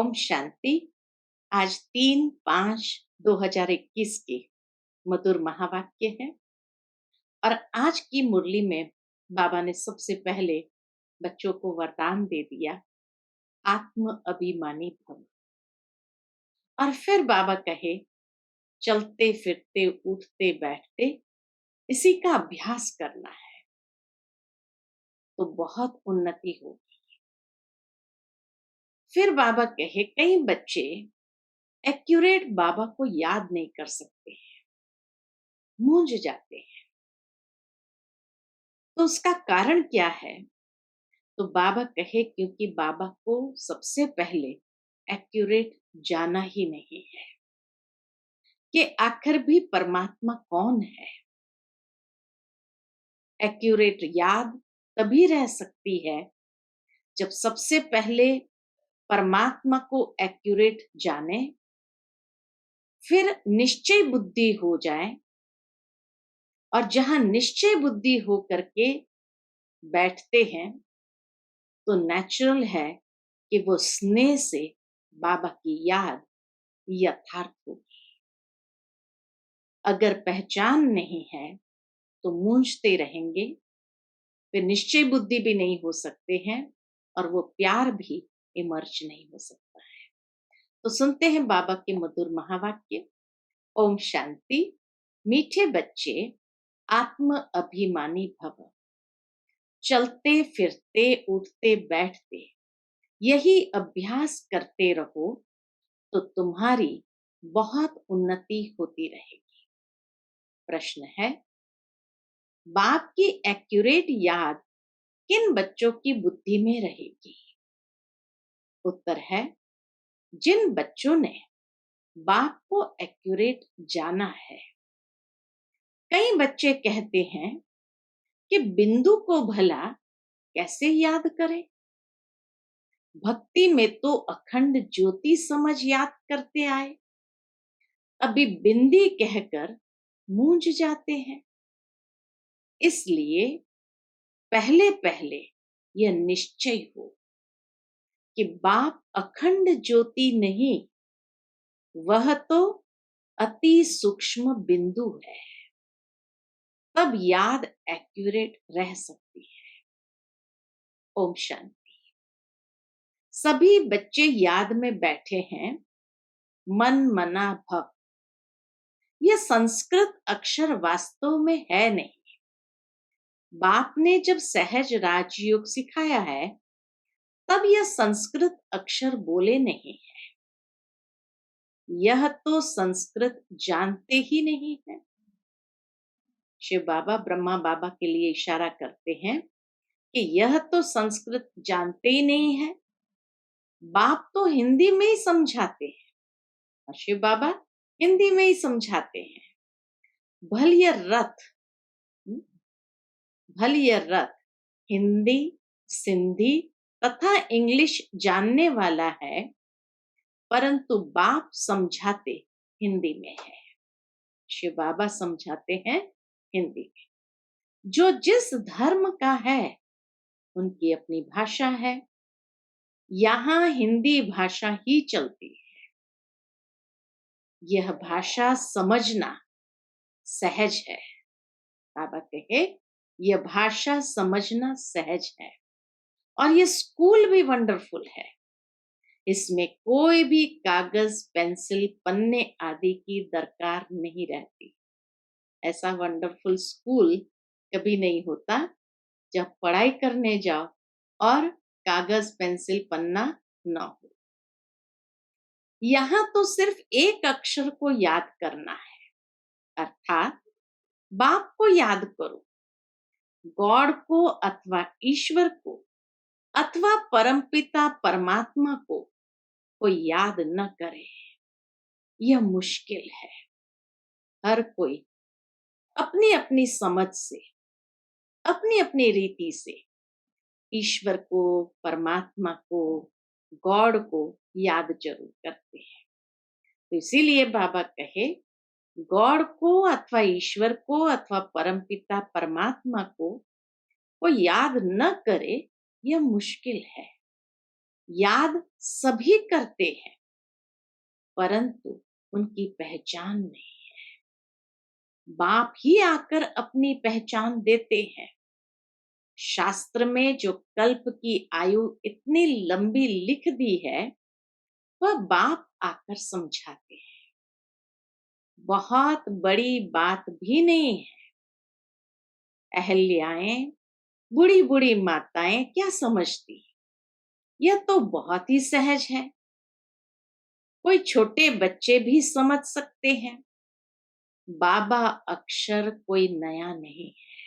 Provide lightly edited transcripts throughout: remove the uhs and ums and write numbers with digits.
ओम शांति। आज 3/5/2021 के मधुर महावाक्य है और आज की मुरली में बाबा ने सबसे पहले बच्चों को वरदान दे दिया, आत्म अभिमानी भव। और फिर बाबा कहे, चलते फिरते उठते बैठते इसी का अभ्यास करना है तो बहुत उन्नति होगी। फिर बाबा कहे, कई बच्चे एक्यूरेट बाबा को याद नहीं कर सकते हैं, मूंझ जाते हैं। तो उसका कारण क्या है? तो बाबा कहे, क्योंकि बाबा को सबसे पहले एक्यूरेट जाना ही नहीं है कि आखिर भी परमात्मा कौन है। एक्यूरेट याद तभी रह सकती है जब सबसे पहले परमात्मा को एक्यूरेट जाने, फिर निश्चय बुद्धि हो जाए। और जहां निश्चय बुद्धि हो करके बैठते हैं तो नेचुरल है कि वो स्नेह से बाबा की याद यथार्थ होगी। अगर पहचान नहीं है तो मूंझते रहेंगे, फिर निश्चय बुद्धि भी नहीं हो सकते हैं और वो प्यार भी इमर्ज नहीं हो सकता है। तो सुनते हैं बाबा के मधुर महावाक्य। ओम शांति। मीठे बच्चे आत्म अभिमानी भव, चलते फिरते उठते बैठते यही अभ्यास करते रहो तो तुम्हारी बहुत उन्नति होती रहेगी। प्रश्न है, बाप की एक्यूरेट याद किन बच्चों की बुद्धि में रहेगी? उत्तर है, जिन बच्चों ने बाप को एक्यूरेट जाना है। कई बच्चे कहते हैं कि बिंदु को भला कैसे याद करें? भक्ति में तो अखंड ज्योति समझ याद करते आए, अभी बिंदी कहकर मूंझ जाते हैं। इसलिए पहले पहले यह निश्चय हो कि बाप अखंड ज्योति नहीं, वह तो अति सूक्ष्म बिंदु है, तब याद एक्यूरेट रह सकती है। ओम शांति। सभी बच्चे याद में बैठे हैं, मन मना भव। यह संस्कृत अक्षर वास्तव में है नहीं। बाप ने जब सहज राजयोग सिखाया है तब यह संस्कृत अक्षर बोले नहीं है। यह तो संस्कृत जानते ही नहीं है। शिव बाबा ब्रह्मा बाबा के लिए इशारा करते हैं कि यह तो संस्कृत जानते ही नहीं है। बाप तो हिंदी में ही समझाते हैं और शिव बाबा हिंदी में ही समझाते हैं। भल यह रथ हिंदी, सिंधी तथा इंग्लिश जानने वाला है, परंतु बाप समझाते हिंदी में है। शिव बाबा समझाते हैं हिंदी में। जो जिस धर्म का है उनकी अपनी भाषा है, यहां हिंदी भाषा ही चलती है। यह भाषा समझना सहज है। बाबा कहे, यह भाषा समझना सहज है और यह स्कूल भी वंडरफुल है। इसमें कोई भी कागज, पेंसिल, पन्ने आदि की दरकार नहीं रहती। ऐसा वंडरफुल स्कूल कभी नहीं होता जब पढ़ाई करने जाओ और कागज, पेंसिल, पन्ना ना हो। यहां तो सिर्फ एक अक्षर को याद करना है, अर्थात बाप को याद करो। गॉड को अथवा ईश्वर को अथवा परमपिता परमात्मा को कोई याद न करे, यह मुश्किल है। हर कोई अपनी अपनी समझ से, अपनी अपनी रीति से ईश्वर को, परमात्मा को, गॉड को याद जरूर करते हैं। तो इसीलिए बाबा कहे, गॉड को अथवा ईश्वर को अथवा परमपिता परमात्मा को याद न करे, यह मुश्किल है। याद सभी करते हैं, परंतु उनकी पहचान नहीं। बाप ही आकर अपनी पहचान देते हैं। शास्त्र में जो कल्प की आयु इतनी लंबी लिख दी है, वह बाप आकर समझाते हैं। बहुत बड़ी बात भी नहीं है। अहल्याएं, बूढ़ी बूढ़ी माताएं क्या समझती, यह तो बहुत ही सहज है। कोई छोटे बच्चे भी समझ सकते हैं। बाबा अक्षर कोई नया नहीं है।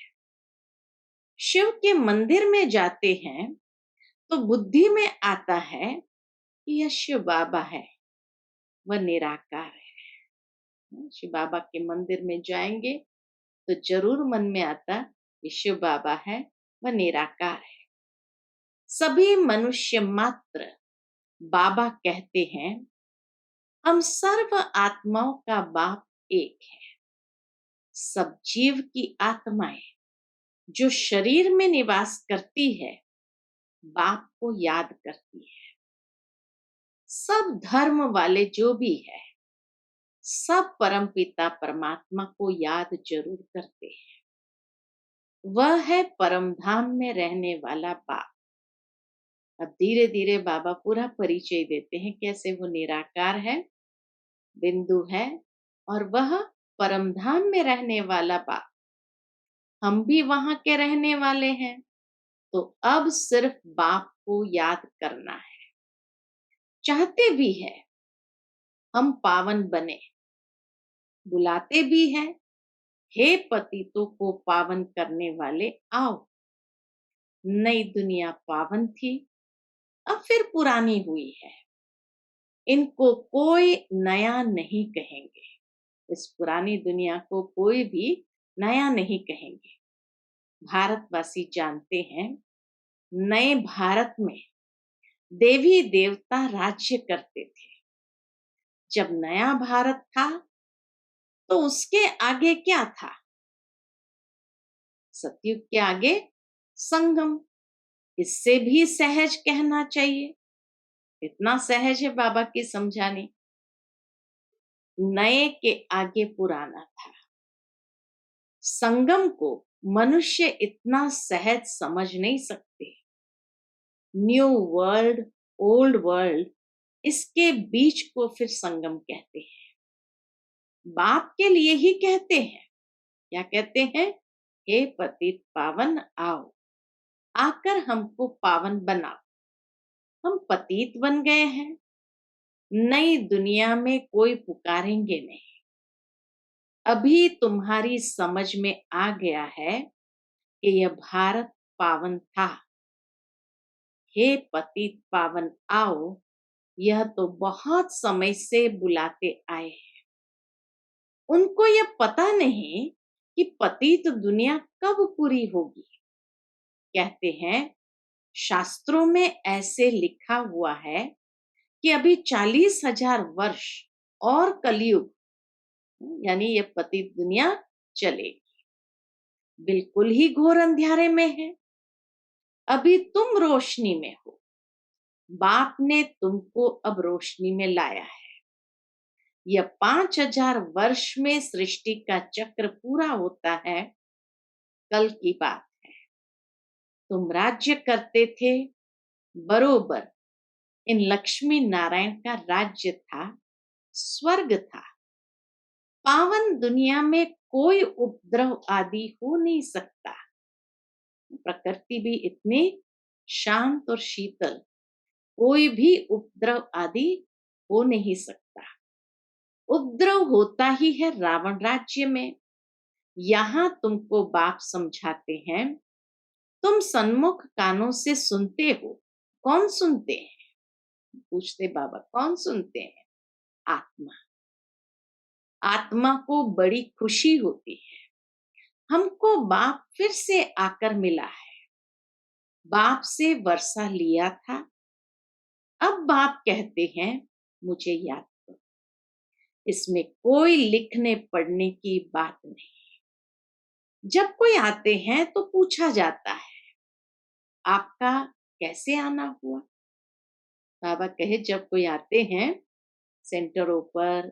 शिव के मंदिर में जाते हैं तो बुद्धि में आता है कि यह शिव बाबा है, वह निराकार है। शिव बाबा के मंदिर में जाएंगे तो जरूर मन में आता कि शिव बाबा है, वह निराकार है। सभी मनुष्य मात्र बाबा कहते हैं, हम सर्व आत्माओं का बाप एक है। सब जीव की आत्माएं जो शरीर में निवास करती है, बाप को याद करती है। सब धर्म वाले जो भी है, सब परमपिता परमात्मा को याद जरूर करते हैं। वह है परम धाम में रहने वाला बाप। अब धीरे धीरे बाबा पूरा परिचय देते हैं, कैसे वो निराकार है, बिंदु है, और वह परम धाम में रहने वाला बाप। हम भी वहां के रहने वाले हैं, तो अब सिर्फ बाप को याद करना है। चाहते भी है हम पावन बने, बुलाते भी हैं, हे पतितों को पावन करने वाले आओ। नई दुनिया पावन थी, अब फिर पुरानी हुई है। इनको कोई नया नहीं कहेंगे। इस पुरानी दुनिया को कोई भी नया नहीं कहेंगे। भारतवासी जानते हैं, नए भारत में देवी देवता राज्य करते थे। जब नया भारत था तो उसके आगे क्या था? सतयुग के आगे संगम। इससे भी सहज कहना चाहिए, इतना सहज है बाबा की समझानी। नए के आगे पुराना था। संगम को मनुष्य इतना सहज समझ नहीं सकते। न्यू वर्ल्ड, ओल्ड वर्ल्ड, इसके बीच को फिर संगम कहते हैं। बाप के लिए ही कहते हैं। क्या कहते हैं? हे पतित पावन आओ, आकर हमको पावन बनाओ। हम पतित बन गए हैं, नई दुनिया में कोई पुकारेंगे नहीं। अभी तुम्हारी समझ में आ गया है कि यह भारत पावन था। हे पतित पावन आओ, यह तो बहुत समय से बुलाते आए हैं। उनको यह पता नहीं कि पतित दुनिया कब पूरी होगी। कहते हैं, शास्त्रों में ऐसे लिखा हुआ है कि अभी 40,000 वर्ष और कलयुग, यानी ये पतित दुनिया चलेगी। बिल्कुल ही घोर अंधियारे में है। अभी तुम रोशनी में हो। बाप ने तुमको अब रोशनी में लाया है। यह 5,000 वर्ष में सृष्टि का चक्र पूरा होता है, कल की बात है। तुम राज्य करते थे, बरोबर इन लक्ष्मी नारायण का राज्य था, स्वर्ग था। पावन दुनिया में कोई उपद्रव आदि हो नहीं सकता। प्रकृति भी इतनी शांत और शीतल, कोई भी उपद्रव आदि हो नहीं सकता। उपद्रव होता ही है रावण राज्य में। यहाँ तुमको बाप समझाते हैं, तुम सन्मुख कानों से सुनते हो। कौन सुनते हैं? पूछते बाबा, कौन सुनते हैं? आत्मा। आत्मा को बड़ी खुशी होती है, हमको बाप फिर से आकर मिला है। बाप से वर्षा लिया था, अब बाप कहते हैं मुझे याद करो। इसमें कोई लिखने पढ़ने की बात नहीं। जब कोई आते हैं तो पूछा जाता है, आपका कैसे आना हुआ? बाबा कहे जब कोई आते हैं सेंटरों पर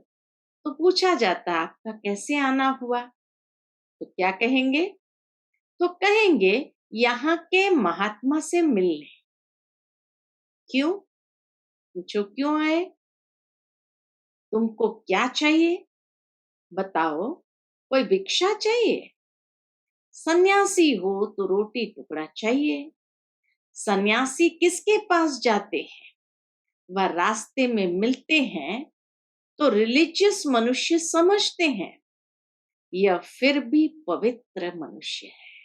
तो पूछा जाता आपका कैसे आना हुआ, तो क्या कहेंगे? तो कहेंगे यहाँ के महात्मा से मिलने। क्यों? पूछो क्यों आए? तुमको क्या चाहिए? बताओ, कोई भिक्षा चाहिए? सन्यासी हो तो रोटी टुकड़ा चाहिए। सन्यासी किसके पास जाते हैं? वह रास्ते में मिलते हैं तो रिलीजियस मनुष्य समझते हैं यह फिर भी पवित्र मनुष्य है,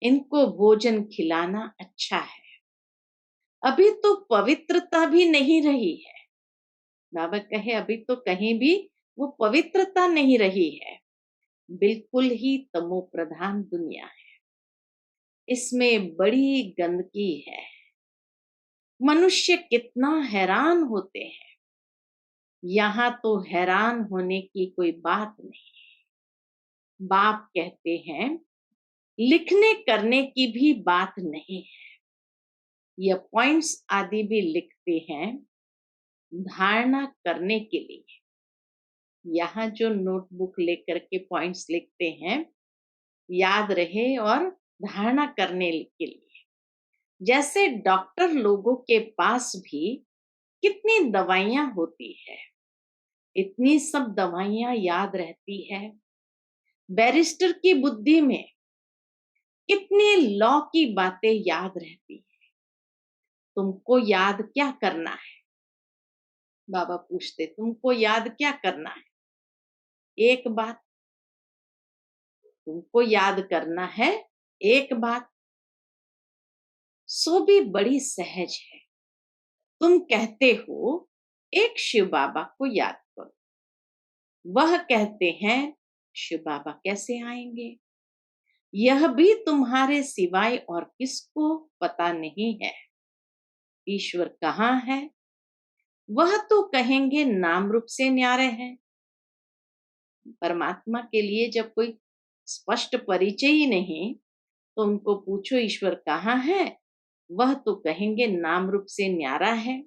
इनको भोजन खिलाना अच्छा है। अभी तो पवित्रता भी नहीं रही है। बाबा कहे अभी तो कहीं भी वो पवित्रता नहीं रही है, बिल्कुल ही तमो प्रधान दुनिया है, इसमें बड़ी गंदगी है। मनुष्य कितना हैरान होते हैं। यहाँ तो हैरान होने की कोई बात नहीं। बाप कहते हैं लिखने करने की भी बात नहीं है। यह पॉइंट्स आदि भी लिखते हैं धारणा करने के लिए। यहाँ जो नोटबुक लेकर के पॉइंट्स लिखते हैं याद रहे और धारणा करने के लिए। जैसे डॉक्टर लोगों के पास भी कितनी दवाइयां होती है, इतनी सब दवाइयां याद रहती है। बैरिस्टर की बुद्धि में कितनी लॉ की बातें याद रहती है। तुमको याद क्या करना है? बाबा पूछते तुमको याद क्या करना है? एक बात तुमको याद करना है, एक बात, सो भी बड़ी सहज है। तुम कहते हो एक शिव बाबा को याद करो, वह कहते हैं शिव बाबा कैसे आएंगे? यह भी तुम्हारे सिवाय और किसको पता नहीं है। ईश्वर कहाँ है? वह तो कहेंगे नाम रूप से न्यारे हैं। परमात्मा के लिए जब कोई स्पष्ट परिचय ही नहीं तो उनको पूछो ईश्वर कहाँ है, वह तो कहेंगे नाम रूप से न्यारा है,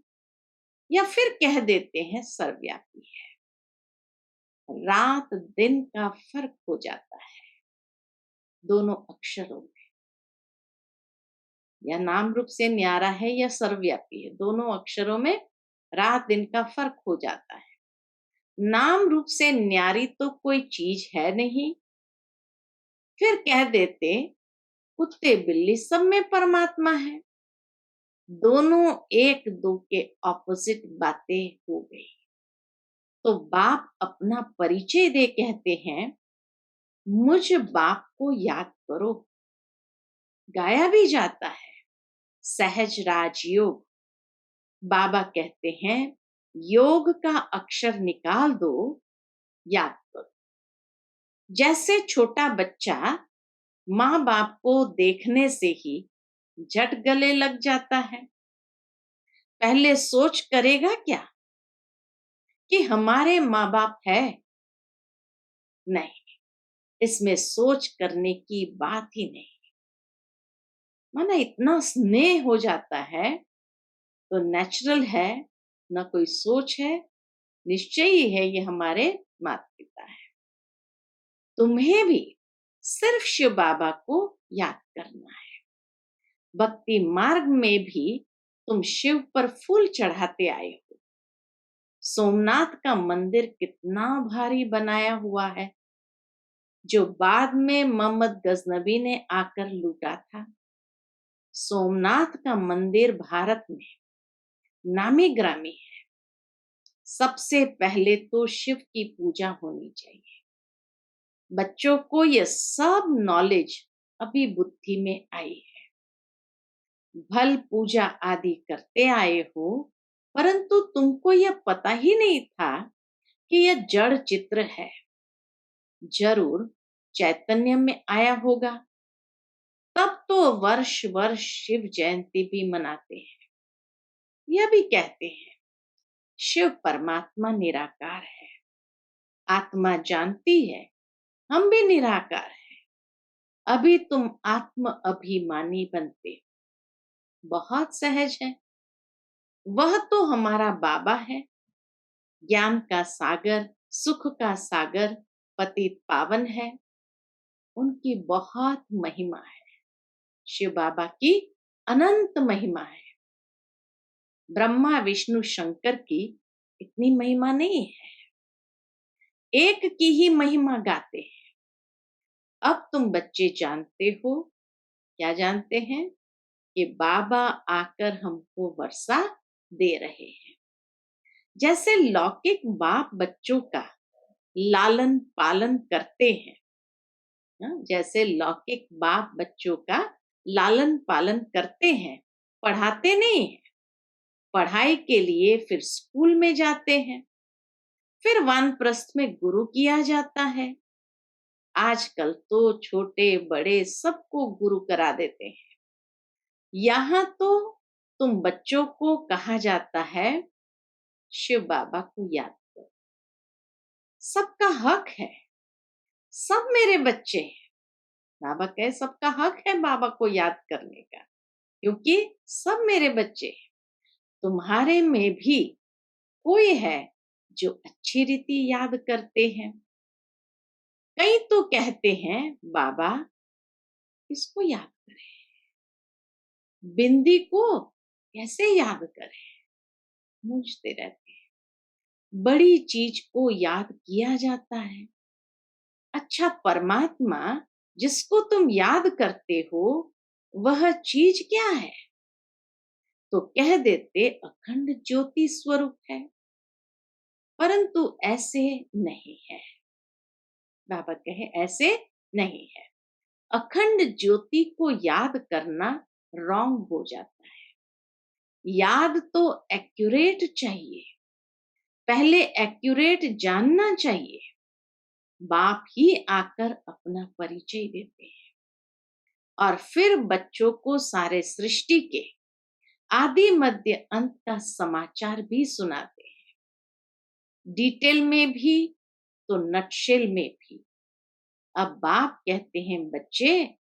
या फिर कह देते हैं सर्वव्यापी है। रात दिन का फर्क हो जाता है दोनों अक्षरों में। या नाम रूप से न्यारा है या सर्वव्यापी है, दोनों अक्षरों में रात दिन का फर्क हो जाता है। नाम रूप से न्यारी तो कोई चीज है नहीं, फिर कह देते कुत्ते बिल्ली सब में परमात्मा है। दोनों एक दो के ऑपोजिट बातें हो गई। तो बाप अपना परिचय दे कहते हैं मुझ बाप को याद करो। गाया भी जाता है सहज राजयोग। बाबा कहते हैं योग का अक्षर निकाल दो, याद करो। जैसे छोटा बच्चा माँ बाप को देखने से ही झट गले लग जाता है, पहले सोच करेगा क्या कि हमारे माँ बाप है? नहीं, इसमें सोच करने की बात ही नहीं। माना इतना स्नेह हो जाता है तो नेचुरल है, ना कोई सोच है, निश्चय ही है ये हमारे माता पिता है। तुम्हें भी सिर्फ शिव बाबा को याद करना है। भक्ति मार्ग में भी तुम शिव पर फूल चढ़ाते आए हो। सोमनाथ का मंदिर कितना भारी बनाया हुआ है, जो बाद में मोहम्मद गजनबी ने आकर लूटा था। सोमनाथ का मंदिर भारत में नामी ग्रामी है। सबसे पहले तो शिव की पूजा होनी चाहिए। बच्चों को यह सब नॉलेज अभी बुद्धि में आई है। भल पूजा आदि करते आए हो, परंतु तुमको यह पता ही नहीं था कि यह जड़ चित्र है। जरूर चैतन्य में आया होगा, तब तो वर्ष वर्ष शिव जयंती भी मनाते हैं। यह भी कहते हैं शिव परमात्मा निराकार है। आत्मा जानती है हम भी निराकार है। अभी तुम आत्म अभिमानी बनते, बहुत सहज है। वह तो हमारा बाबा है, ज्ञान का सागर, सुख का सागर, पतित पावन है। उनकी बहुत महिमा है। शिव बाबा की अनंत महिमा है। ब्रह्मा विष्णु शंकर की इतनी महिमा नहीं है, एक की ही महिमा गाते हैं। अब तुम बच्चे जानते हो, क्या जानते हैं? कि बाबा आकर हमको वर्षा दे रहे हैं। जैसे लौकिक बाप बच्चों का लालन पालन करते हैं, जैसे लौकिक बाप बच्चों का लालन पालन करते हैं, पढ़ाते नहीं है। पढ़ाई के लिए फिर स्कूल में जाते हैं, फिर वानप्रस्थ में गुरु किया जाता है। आजकल तो छोटे बड़े सबको गुरु करा देते हैं। यहाँ तो तुम बच्चों को कहा जाता है शिव बाबा को याद करो। सबका हक है, सब मेरे बच्चे हैं। बाबा कहे सबका हक है बाबा को याद करने का, क्योंकि सब मेरे बच्चे हैं। तुम्हारे में भी कोई है जो अच्छी रीति याद करते हैं। कई तो कहते हैं बाबा किसको याद करें, बिंदी को कैसे याद करें, पूछते रहते हैं। बड़ी चीज को याद किया जाता है। अच्छा, परमात्मा जिसको तुम याद करते हो वह चीज क्या है? तो कह देते अखंड ज्योति स्वरूप है, परंतु ऐसे नहीं है। बाबा कहे ऐसे नहीं है। अखंड ज्योति को याद करना रॉन्ग हो जाता है। याद तो एक्यूरेट चाहिए, पहले एक्यूरेट जानना चाहिए। बाप ही आकर अपना परिचय देते हैं और फिर बच्चों को सारे सृष्टि के आदि मध्य अंत का समाचार भी सुनाते हैं, डिटेल में भी तो नटशेल में भी। अब बाप कहते हैं बच्चे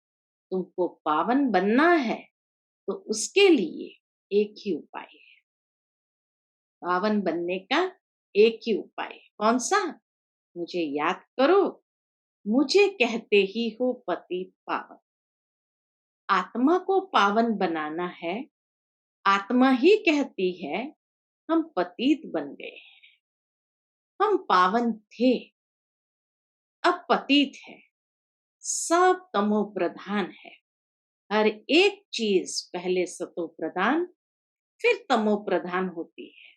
तुमको पावन बनना है, तो उसके लिए एक ही उपाय है। पावन बनने का एक ही उपाय, कौन सा? मुझे याद करो, मुझे कहते ही हो पतित पावन। आत्मा को पावन बनाना है, आत्मा ही कहती है हम पतित बन गए हैं। हम पावन थे, अब पतित है। सब तमो प्रधान है। हर एक चीज पहले सतो प्रधान फिर तमो प्रधान होती है।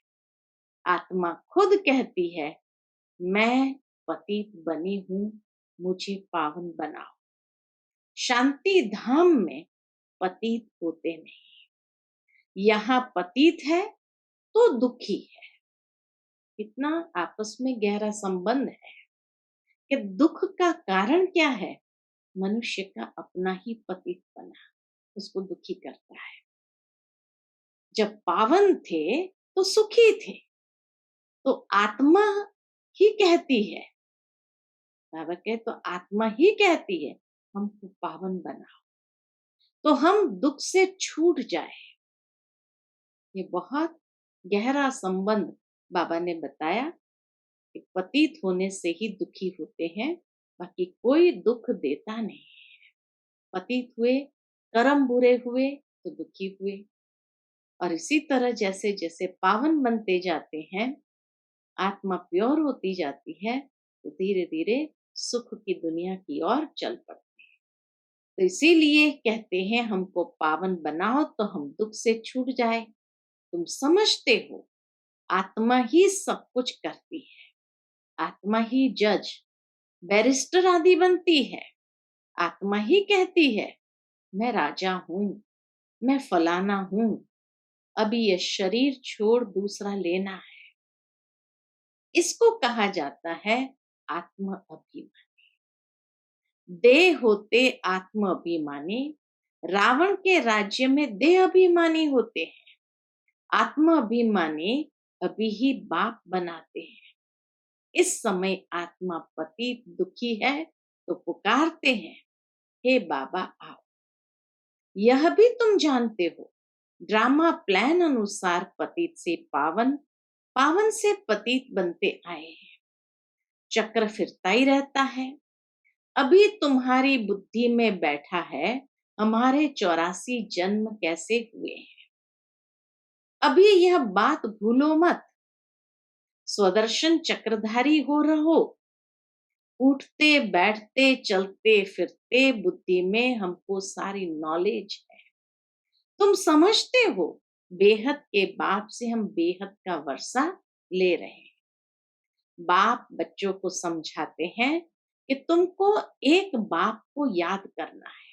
आत्मा खुद कहती है मैं पतित बनी हूं, मुझे पावन बनाओ। शांति धाम में पतित होते नहीं। यहाँ पतित है तो दुखी है। कितना आपस में गहरा संबंध है कि दुख का कारण क्या है? मनुष्य का अपना ही पतित बना उसको दुखी करता है। जब पावन थे तो सुखी थे, तो आत्मा ही कहती है, बाबा कहे तो आत्मा ही कहती है हमको पावन बनाओ, तो हम दुख से छूट जाए। ये बहुत गहरा संबंध बाबा ने बताया कि पतित होने से ही दुखी होते हैं, बाकी कोई दुख देता नहीं है। पतित हुए, कर्म बुरे हुए तो दुखी हुए। और इसी तरह जैसे जैसे पावन बनते जाते हैं, आत्मा प्योर होती जाती है, तो धीरे धीरे सुख की दुनिया की ओर चल पड़ते हैं। तो इसीलिए कहते हैं हमको पावन बनाओ तो हम दुख से छूट जाए। तुम समझते हो आत्मा ही सब कुछ करती है, आत्मा ही जज बैरिस्टर आदि बनती है। आत्मा ही कहती है मैं राजा हूं, मैं फलाना हूं, अभी ये शरीर छोड़ दूसरा लेना है। इसको कहा जाता है आत्म अभिमानी। देह होते आत्म अभिमानी, रावण के राज्य में देह अभिमानी होते हैं। आत्म अभिमानी अभी ही बाप बनाते हैं। इस समय आत्मा पतित दुखी है तो पुकारते हैं हे बाबा आओ। यह भी तुम जानते हो ड्रामा प्लान अनुसार पतित से पावन, पावन से पतित बनते आए हैं। चक्र फिरता ही रहता है। अभी तुम्हारी बुद्धि में बैठा है हमारे 84 जन्म कैसे हुए हैं। अभी यह बात भूलो मत। स्वदर्शन चक्रधारी हो रहो। उठते बैठते चलते फिरते बुद्धि में हमको सारी नॉलेज है। तुम समझते हो बेहद के बाप से हम बेहद का वर्षा ले रहे हैं। बाप बच्चों को समझाते हैं कि तुमको एक बाप को याद करना है।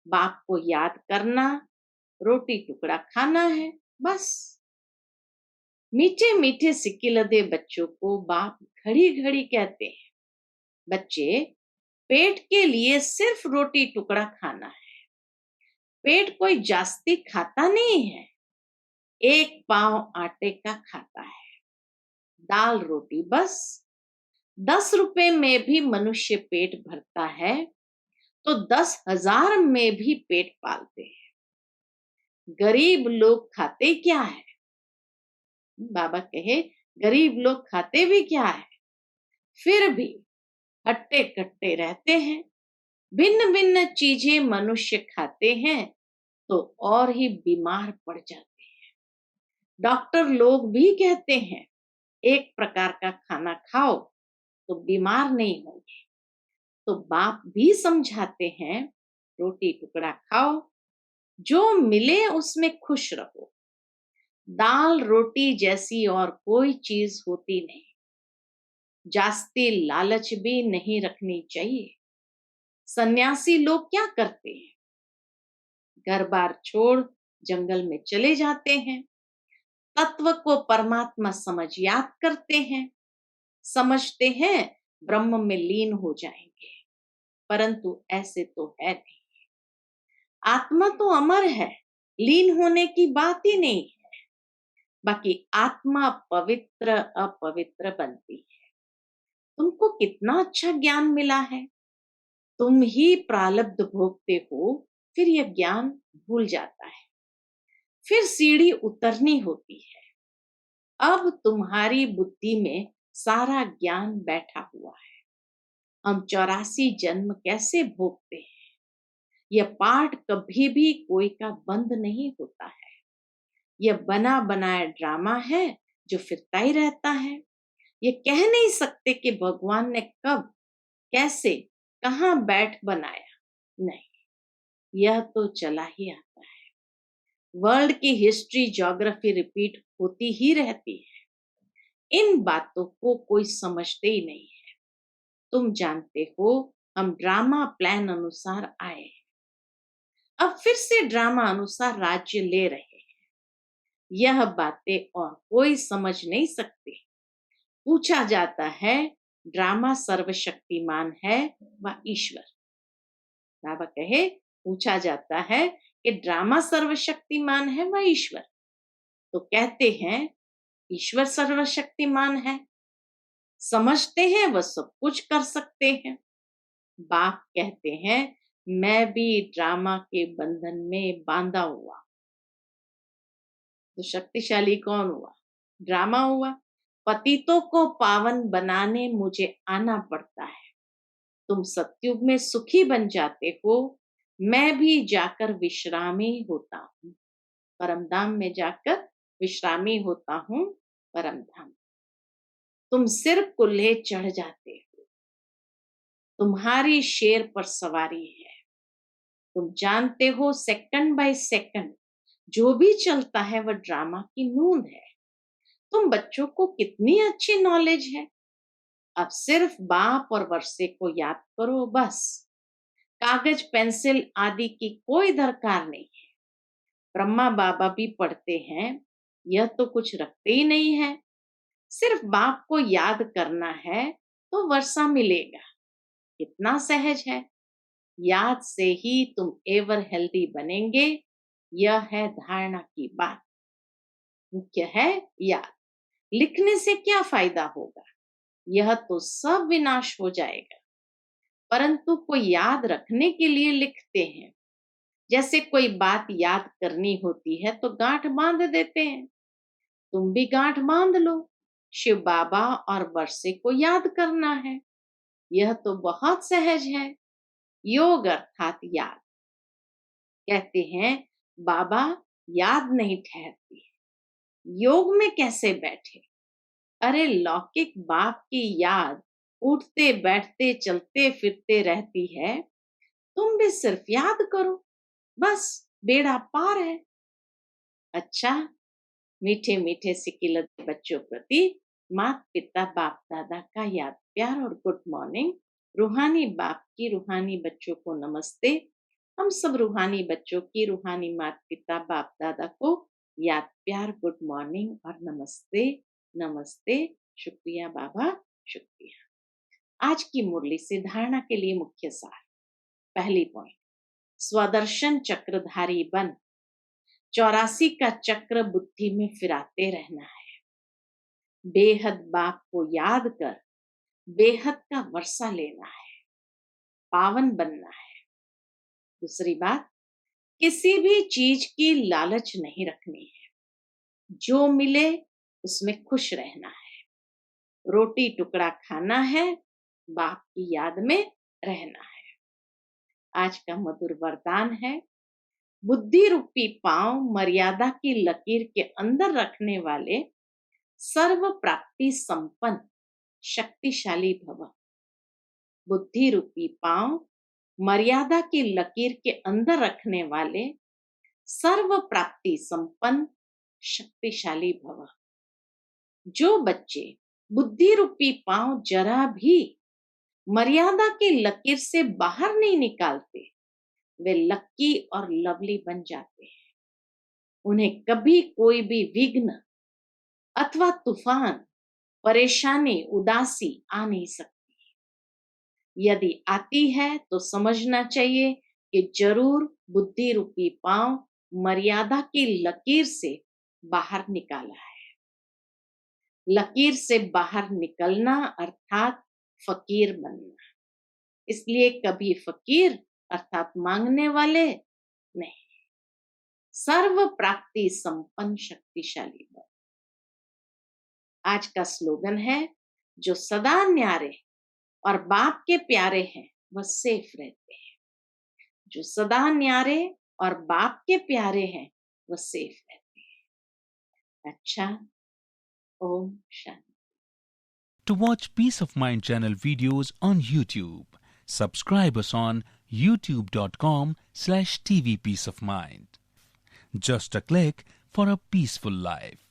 बाप को याद करना, रोटी टुकड़ा खाना है, बस। मीठे मीठे सिक्किलदे बच्चों को बाप घड़ी घड़ी कहते हैं, बच्चे पेट के लिए सिर्फ रोटी टुकड़ा खाना है। पेट कोई जास्ती खाता नहीं है, एक पाव आटे का खाता है, दाल रोटी बस। 10 रुपए में भी मनुष्य पेट भरता है तो 10,000 में भी पेट पालते हैं। गरीब लोग खाते क्या है? बाबा कहे गरीब लोग खाते भी क्या है, फिर भी हट्टे कट्टे रहते हैं। भिन्न भिन्न चीजें मनुष्य खाते हैं तो और ही बीमार पड़ जाते हैं। डॉक्टर लोग भी कहते हैं एक प्रकार का खाना खाओ तो बीमार नहीं होंगे। तो बाप भी समझाते हैं रोटी टुकड़ा खाओ, जो मिले उसमें खुश रहो। दाल रोटी जैसी और कोई चीज होती नहीं। जास्ती लालच भी नहीं रखनी चाहिए। सन्यासी लोग क्या करते हैं? घर बार छोड़ जंगल में चले जाते हैं। तत्व को परमात्मा समझ याद करते हैं। समझते हैं ब्रह्म में लीन हो जाएंगे, परंतु ऐसे तो है नहीं। आत्मा तो अमर है, लीन होने की बात ही नहीं है। बाकी आत्मा पवित्र अपवित्र बनती है। तुमको कितना अच्छा ज्ञान मिला है। तुम ही प्रारब्ध भोगते हो, फिर यह ज्ञान भूल जाता है। फिर सीढ़ी उतरनी होती है। अब तुम्हारी बुद्धि में सारा ज्ञान बैठा हुआ है। हम 84 जन्म कैसे भोगते हैं, यह पाठ कभी भी कोई का बंद नहीं होता है। यह बना बनाया ड्रामा है जो फिरता ही रहता है। ये कह नहीं सकते कि भगवान ने कब, कैसे, कहां बैठ बनाया, नहीं, यह तो चला ही आता है। वर्ल्ड की हिस्ट्री ज्योग्राफी रिपीट होती ही रहती है। इन बातों को कोई समझते ही नहीं है। तुम जानते हो हम ड्रामा प्लान अनुसार आए हैं। अब फिर से ड्रामा अनुसार राज्य ले रहे हैं। यह बातें और कोई समझ नहीं सकते। पूछा जाता है ड्रामा सर्वशक्तिमान है व ईश्वर। बाबा कहे पूछा जाता है कि ड्रामा सर्वशक्तिमान है व ईश्वर। तो कहते हैं ईश्वर सर्वशक्तिमान है, समझते हैं वह सब कुछ कर सकते हैं। बाप कहते हैं मैं भी ड्रामा के बंधन में बांधा हुआ। तो शक्तिशाली कौन हुआ? ड्रामा हुआ। पतितों को पावन बनाने मुझे आना पड़ता है। तुम सतयुग में सुखी बन जाते हो, मैं भी जाकर विश्रामी होता हूँ। परमधाम में जाकर विश्रामी होता हूँ। परमधाम तुम सिर कुल्हे चढ़ जाते हो। तुम्हारी शेर पर सवारी है। तुम जानते हो सेकंड बाय सेकंड जो भी चलता है वह ड्रामा की नूंद है। तुम बच्चों को कितनी अच्छी नॉलेज है। अब सिर्फ बाप और वर्षे को याद करो, बस। कागज पेंसिल आदि की कोई दरकार नहीं है। ब्रह्मा बाबा भी पढ़ते हैं, यह तो कुछ रखते ही नहीं है। सिर्फ बाप को याद करना है तो वर्षा मिलेगा। कितना सहज है। याद से ही तुम एवर हेल्दी बनेंगे। यह है धारणा की बात। मुख्य है याद। लिखने से क्या फायदा होगा, यह तो सब विनाश हो जाएगा। परंतु कोई याद रखने के लिए लिखते हैं। जैसे कोई बात याद करनी होती है तो गांठ बांध देते हैं, तुम भी गांठ बांध लो, शिव बाबा और वर्षे को याद करना है। यह तो बहुत सहज है। योग अर्थात याद। कहते हैं बाबा याद नहीं ठहरती, योग में कैसे बैठे? अरे लौकिक बाप की याद उठते बैठते चलते फिरते रहती है, तुम भी सिर्फ याद करो, बस बेड़ा पार है। अच्छा, मीठे मीठे सिकिलते बच्चों प्रति माता पिता बाप दादा का याद प्यार और गुड मॉर्निंग। रूहानी बाप की रूहानी बच्चों को नमस्ते। हम सब रूहानी बच्चों की रूहानी माता पिता बाप दादा को याद प्यार गुड मॉर्निंग और नमस्ते नमस्ते। शुक्रिया बाबा, शुक्रिया। आज की मुरली से धारणा के लिए मुख्य सार। पहली पॉइंट, स्वदर्शन चक्रधारी बन, 84 का चक्र बुद्धि में फिराते रहना है। बेहद बाप को याद कर बेहद का वर्षा लेना है, पावन बनना है। दूसरी बात, किसी भी चीज की लालच नहीं रखनी है, जो मिले उसमें खुश रहना है। रोटी टुकड़ा खाना है, बाप की याद में रहना है। आज का मधुर वरदान है, बुद्धि रूपी पांव मर्यादा की लकीर के अंदर रखने वाले सर्व प्राप्ति संपन्न शक्तिशाली भव। बुद्धि रूपी पांव मर्यादा की लकीर के अंदर रखने वाले सर्व प्राप्ति संपन्न शक्तिशाली भव। जो बच्चे बुद्धि रूपी पांव जरा भी मर्यादा की लकीर से बाहर नहीं निकालते, वे लक्की और लवली बन जाते हैं। उन्हें कभी कोई भी विघ्न अथवा तूफान, परेशानी, उदासी आ नहीं सकती। यदि आती है तो समझना चाहिए कि जरूर बुद्धि रूपी पांव मर्यादा की लकीर से बाहर निकाला है। लकीर से बाहर निकलना अर्थात फकीर बनना। इसलिए कभी फकीर अर्थात मांगने वाले नहीं, सर्व प्राप्ति संपन्न शक्तिशाली बन। आज का स्लोगन है, जो सदा न्यारे और बाप के प्यारे हैं वह सेफ रहते हैं। जो सदा न्यारे और बाप के प्यारे हैं वह सेफ रहते हैं। अच्छा, Om Shanti. To watch Peace of Mind channel videos on YouTube, subscribe us on youtube.com/tvpeaceofmind. Just a click for a peaceful life.